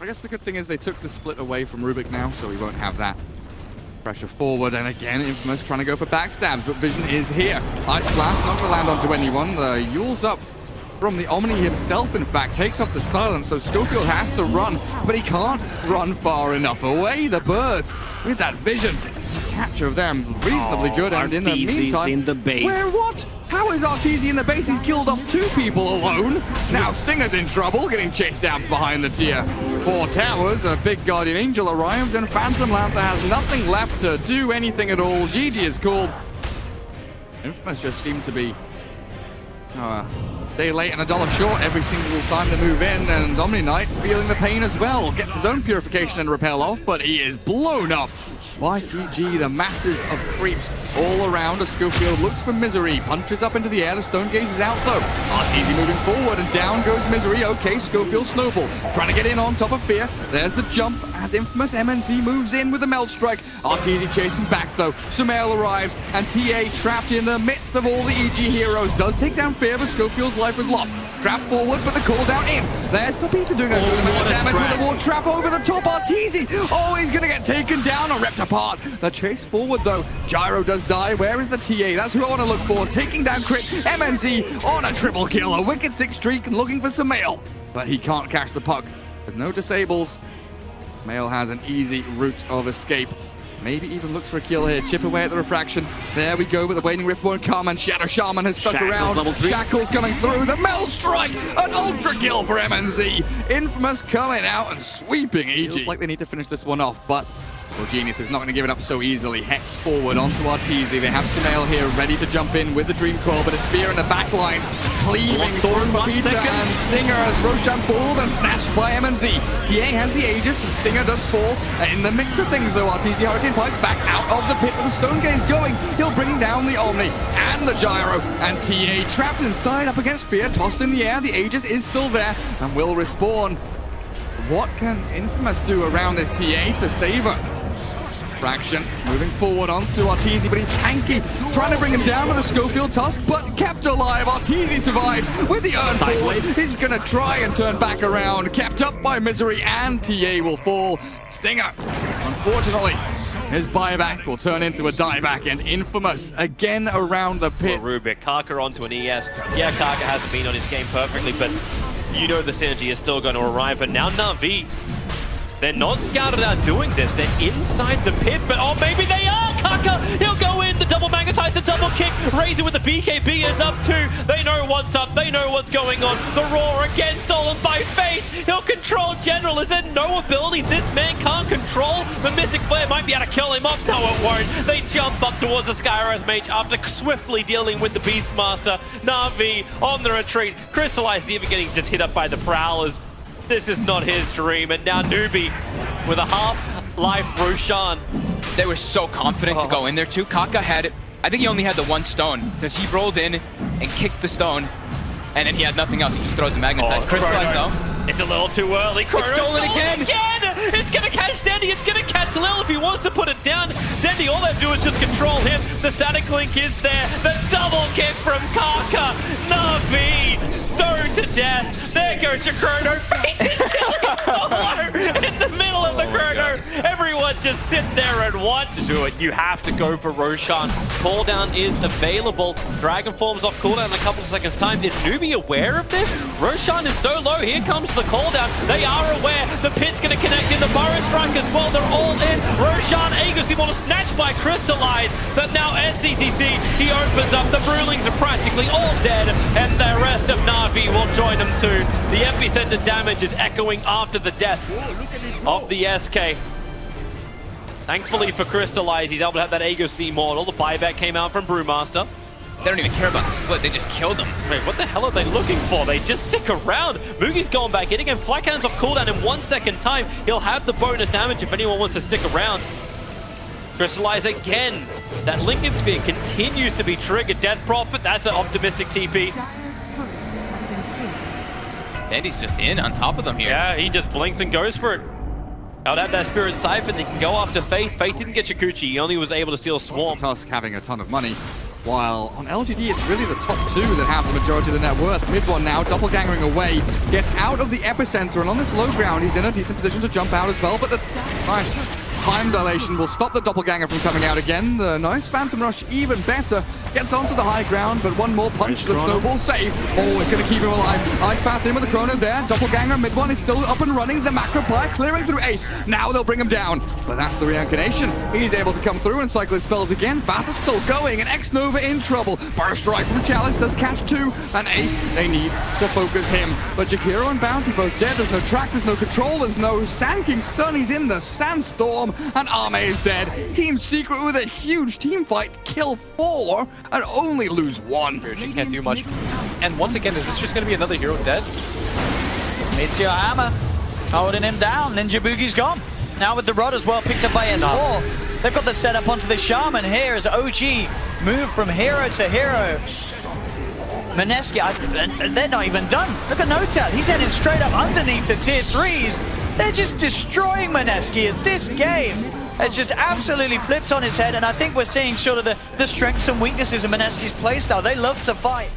I guess the good thing is they took the split away from Rubik now, so he won't have that pressure forward. And again, Infamous trying to go for backstabs, but Vision is here. Ice Blast not going to land onto anyone. The Yule's up from the Omni himself, in fact, takes off the silence, so Schofield has to run, but he can't run far enough away. The Birds, with that Vision, catch of them reasonably good, and in the meantime, in the base. Where what? How is Arteezy in the base? He's killed off 2 people alone. Now Stinger's in trouble, getting chased out behind the tier 4 towers. A big Guardian Angel arrives, and Phantom Lancer has nothing left to do anything at all. GG is called. Infamous just seem to be day late and $1 short every single time they move in, and Omni Knight feeling the pain as well. Gets his own purification and repel off, but he is blown up by GG. The masses of creeps all around as Schofield looks for Misery. Punches up into the air. The Stone Gaze is out though. Arteezy moving forward and down goes Misery. Okay, Schofield Snowball trying to get in on top of Fear. There's the jump as Infamous MNZ moves in with the Melt Strike. Arteezy chasing back though. Sumail arrives and TA trapped in the midst of all the EG heroes. Does take down Fear, but Schofield's life was lost. Trap forward, but the cooldown in. There's Pepita doing a good amount of damage with a ward trap over the top. Arteezy, oh, he's gonna get taken down or ripped apart. The chase forward though. Gyro does die. Where is the TA? That's who I want to look for. Taking down Crit. MNZ on a triple kill. A wicked 6 streak and looking for Sumail, but he can't catch the puck. With no disables, Sumail has an easy route of escape. Maybe even looks for a kill here. Chip away at the refraction. There we go, but the Waning Rift won't come, and Shadow Shaman has stuck around. Shackles coming through. The Meld Strike! An ultra kill for MNZ. Infamous coming out and sweeping EG. Feels like they need to finish this one off, but well, Genius is not going to give it up so easily. Hex forward onto Arteezy. They have Sumail here ready to jump in with the Dream Coil, but it's Fear in the back lines, cleaving through Pepita and Stinger as Roshan falls and snatched by MNZ. TA has the Aegis, and Stinger does fall. In the mix of things though, Arteezy Hurricane Pikes back out of the pit with the Stone Gaze going. He'll bring down the Omni and the Gyro, and TA trapped inside up against Fear, tossed in the air. The Aegis is still there and will respawn. What can Infamous do around this TA to save her? Fraction moving forward onto Arteezy, but he's tanky, trying to bring him down with a Schofield Tusk, but kept alive. Arteezy survives with the Earth forward. He's going to try and turn back around, kept up by Misery, and TA will fall. Stinger, unfortunately, his buyback will turn into a dieback, and Infamous again around the pit. Rubik, Karka onto an ES. Yeah, Karka hasn't been on his game perfectly, but you know the synergy is still going to arrive, and now Na'Vi, they're not scouted out doing this. They're inside the pit, but oh, maybe they are! Kaka, he'll go in, the double magnetize, the double kick. Razor with the BKB is up too. They know what's up, they know what's going on. The Roar again stolen by Faith. He'll control General. Is there no ability this man can't control? The Mystic Flare might be able to kill him off. No, it won't. They jump up towards the Skyrise Mage after swiftly dealing with the Beastmaster. Na'Vi on the retreat. Crystallize even getting just hit up by the Prowlers. This is not his dream, and now Newbie with a half-life Roshan. They were so confident to go in there too. Kaka had it. I think he only had the 1 stone, because he rolled in and kicked the stone, and then he had nothing else. He just throws the magnetize. Crystallize though. It's a little too early. It's stolen again. It's gonna catch Dendy. It's gonna catch Lil if he wants to put it down. Dendy, all they do is just control him. The static link is there. The double kick from Kaka. Na'Vi stoned to death. There goes your Chrono. Fate is killing solo in the middle of the Chrono. Everyone just sit there and watch. To do it, you have to go for Roshan. Cooldown is available. Dragon forms off cooldown in a couple of seconds time. Is Newbie aware of this? Roshan is so low. Here comes the cooldown. They are aware. The pit's going to connect in. The Burrow Strike as well. They're all in. Roshan Aegis, he want to snatch by Crystallize. But now SCCC, he opens up. The Brewlings are practically all dead. And the rest of Na'Vi will join them too. The epicenter damage is echoing after the death of the SK. Thankfully for Crystallize, he's able to have that Aegis theme on. All the buyback came out from Brewmaster. They don't even care about the split, they just killed him. Wait, what the hell are they looking for? They just stick around. Mugi's going back in again. Flak hands off cooldown in 1 second time. He'll have the bonus damage if anyone wants to stick around. Crystallize again. That Lincoln Sphere continues to be triggered. Death Prophet, that's an optimistic TP. Dandy's just in on top of them here. Yeah, he just blinks and goes for it. I'll have that Spirit Siphon. They can go after Faith. Faith didn't get Shakuchi. He only was able to steal Swarm. Tusk having a ton of money. While on LGD, it's really the top two that have the majority of the net worth. Mid one now, doppelgangering away, gets out of the epicenter, and on this low ground, he's in a decent position to jump out as well, but the nice time dilation will stop the doppelganger from coming out again. The nice Phantom Rush, even better, gets onto the high ground, but one more punch, the snowball save. Oh, it's going to keep him alive. Ice Path in with the chrono there. Doppelganger, mid one is still up and running. The macro play clearing through Ace. Now they'll bring him down, but that's the reincarnation. He's able to come through and cycle his spells again. Bath is still going, and X-Nova in trouble. Burst Strike from Chalice does catch two, and Ace, they need to focus him. But Jakiro and Bounty both dead. There's no track, there's no control, there's no Sand King stun. He's in the Sandstorm, and Arme is dead. Team Secret with a huge team fight, kill 4 and only lose 1. He can't do much. And once again, is this just going to be another hero dead? Meteor Hammer holding him down. Ninja Boogie's gone. Now with the rod as well, picked up by S4. They've got the setup onto the Shaman here as OG move from hero to hero. Maneski, they're not even done. Look at Notel. He's heading straight up underneath the tier 3s. They're just destroying Maneski as this game has just absolutely flipped on his head, and I think we're seeing sort of the strengths and weaknesses of Maneski's playstyle. They love to fight.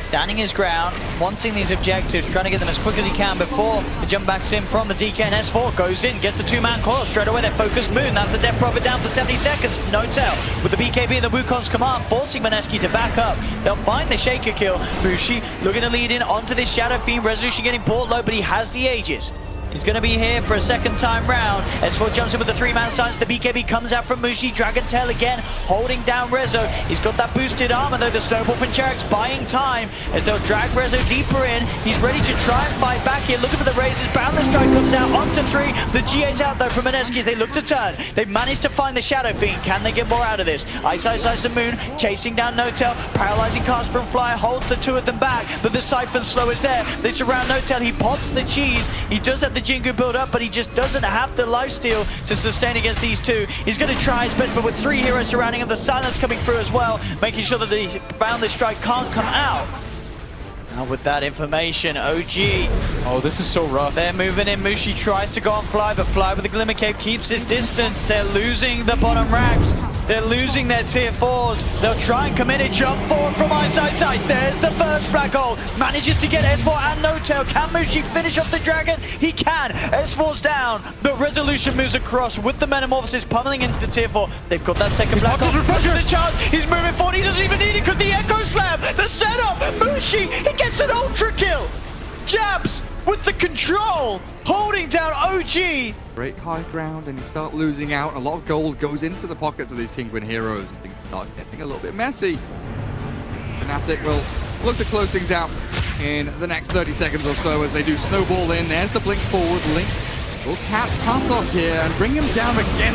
Standing his ground, wanting these objectives, trying to get them as quick as he can before the jump backs in from the DK, and S4 goes in, gets the two-man coil straight away. They're focused moon. That's the Death Prophet down for 70 seconds. Notel with the BKB and the Wukong's command, forcing Maneski to back up. They'll find the Shaker kill. Mushi looking to lead in onto this Shadow Fiend. Resolution getting bought low, but he has the Aegis. He's going to be here for a second time round. S4 jumps in with the three-man silence. The BKB comes out from Mushi. Dragon Tail again, holding down Rezo. He's got that boosted armor though. The snowball from Cherek's buying time as they'll drag Rezo deeper in. He's ready to try and fight back here. Looking for the raises. Boundless Strike comes out onto 3. The GA's out though from Maneski as they look to turn. They've managed to find the Shadow Fiend. Can they get more out of this? Ice, and Moon chasing down Notel. Paralyzing cast from Fly holds the two of them back, but the Siphon Slow is there. They surround Notel. He pops the cheese. He does have the Jingu build up, but he just doesn't have the lifesteal to sustain against these two. He's going to try his best, but with 3 heroes surrounding him, the silence coming through as well, making sure that the Boundless Strike can't come out. Now with that information, OG. Oh, this is so rough. They're moving in. Mushi tries to go on Fly, but Fly with the Glimmer Cape keeps his distance. They're losing the bottom racks. They're losing their tier 4s. They'll try and commit a jump forward from Ice. There's the first black hole. Manages to get S4 and Notel. Can Mushi finish off the dragon? He can. S4's down, but Resolution moves across with the Metamorphosis pummeling into the tier 4. They've got that second black hole. The chance. He's moving forward. He doesn't even need it because the Echo Slam. The setup. Mushi, he gets an ultra kill. Jabs with the control, holding down OG. Great high ground, and you start losing out. A lot of gold goes into the pockets of these Kingwin heroes, and things start getting a little bit messy. Fnatic will look to close things out in the next 30 seconds or so as they do snowball in. There's the blink forward. Link will catch Pantos here and bring him down again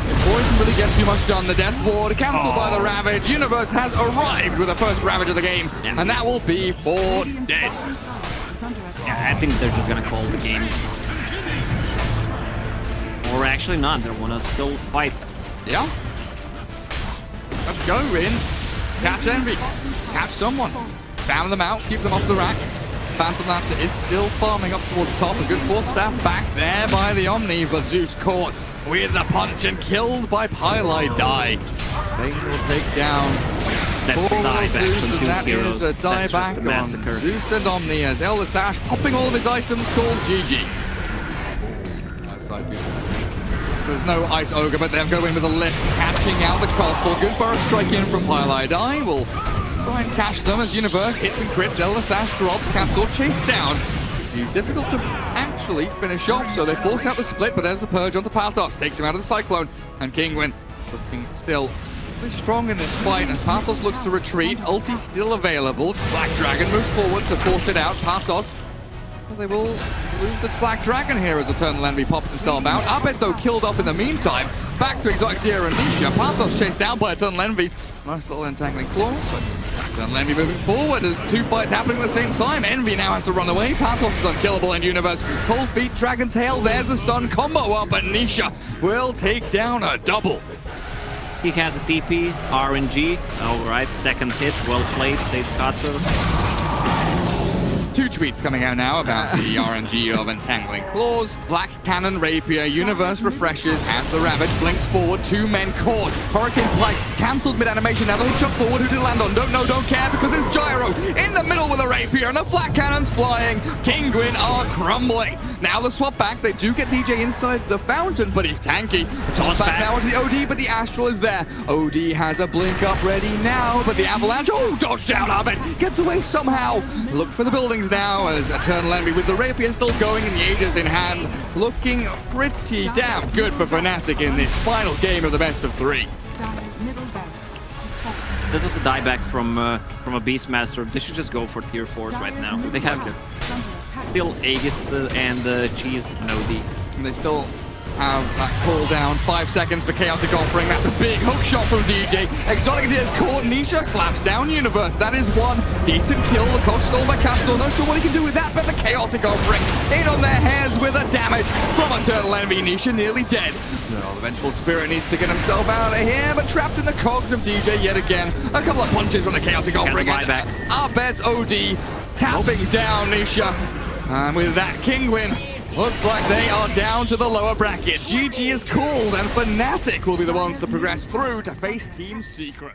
before he can really get too much done. The Death Ward cancelled by the Ravage. Universe has arrived with the first Ravage of the game, and that will be for dead. Yeah, I think they're just gonna call the game. Or actually not, they wanna still fight. Yeah. Let's go, Rin. Catch Envy. Catch someone. Spam them out, keep them off the racks. Phantom Lancer is still farming up towards the top. A good 4 staff back there by the Omni, but Zeus caught with the punch and killed by Pylai Die. They will take down That's a dieback Zeus, from and two that heroes. is a That's dieback just a on massacre. Zeus and Omni as Elder Sash popping all of his items called GG. Nice side view. There's no Ice Ogre, but they'll go in with a lift, catching out the console. Good burst strike in from Pylai Die. Will try and catch them as Universe hits and crits. Elder Sash drops, Capsule chased down. He's difficult to actually finish off, so they force out the split, but there's the Purge onto Pantos. Takes him out of the Cyclone, and Kingwin looking still really strong in this fight as Pantos looks to retreat. Ulti still available. Black Dragon moves forward to force it out. Pantos, well, they will lose the Black Dragon here as Eternal Envy pops himself out. Abed, though, killed off in the meantime. Back to Exotic Deer and Nisha. Pantos chased down by Eternal Envy. Nice little entangling claw, but Eternal Envy moving forward as 2 fights happening at the same time. Envy now has to run away. Pantos is unkillable in Universe. Cold Feet, Dragon Tail, there's the stun combo up, but Nisha will take down a double. He has a TP, RNG. Alright, second hit, well played, saves Katsu. 2 tweets coming out now about the RNG of Entangling Claws. Black Cannon Rapier, Universe refreshes as the Ravage blinks forward, 2 men caught. Hurricane Blight cancelled mid-animation, now the hook shot forward, who did it land on? Don't know, don't care, because it's Gyro in the middle with a Rapier, and the Flat Cannon's flying. Kinguin are crumbling. Now the swap back, they do get DJ inside the fountain, but he's tanky. The toss back now onto the OD, but the Astral is there. OD has a blink up ready now, but the Avalanche, oh, dodged out of it, gets away somehow. Look for the buildings now as Eternal Envy with the Rapier still going and the Aegis in hand, looking pretty damn good for Fnatic in this final game of the best of 3. That was a dieback from a Beastmaster. They should just go for tier 4s right now. They have still Aegis and Cheese and OD. And they still have that cooldown. 5 seconds for Chaotic Offering. That's a big hook shot from DJ. Exotic Ideas caught. Nisha slaps down Universe. That is 1 decent kill. The cock stole by Capsule. Not sure what he can do with that, but the Chaotic Offering in on their heads with a damage from Eternal Envy. Nisha nearly dead. No, the Vengeful Spirit needs to get himself out of here, but trapped in the cogs of DJ yet again. A couple of punches on the Chaotic Offering. Arbet's OD tapping down Nisha. And with that, Kinguin looks like they are down to the lower bracket. GG is called, and Fnatic will be the ones to progress through to face Team Secret.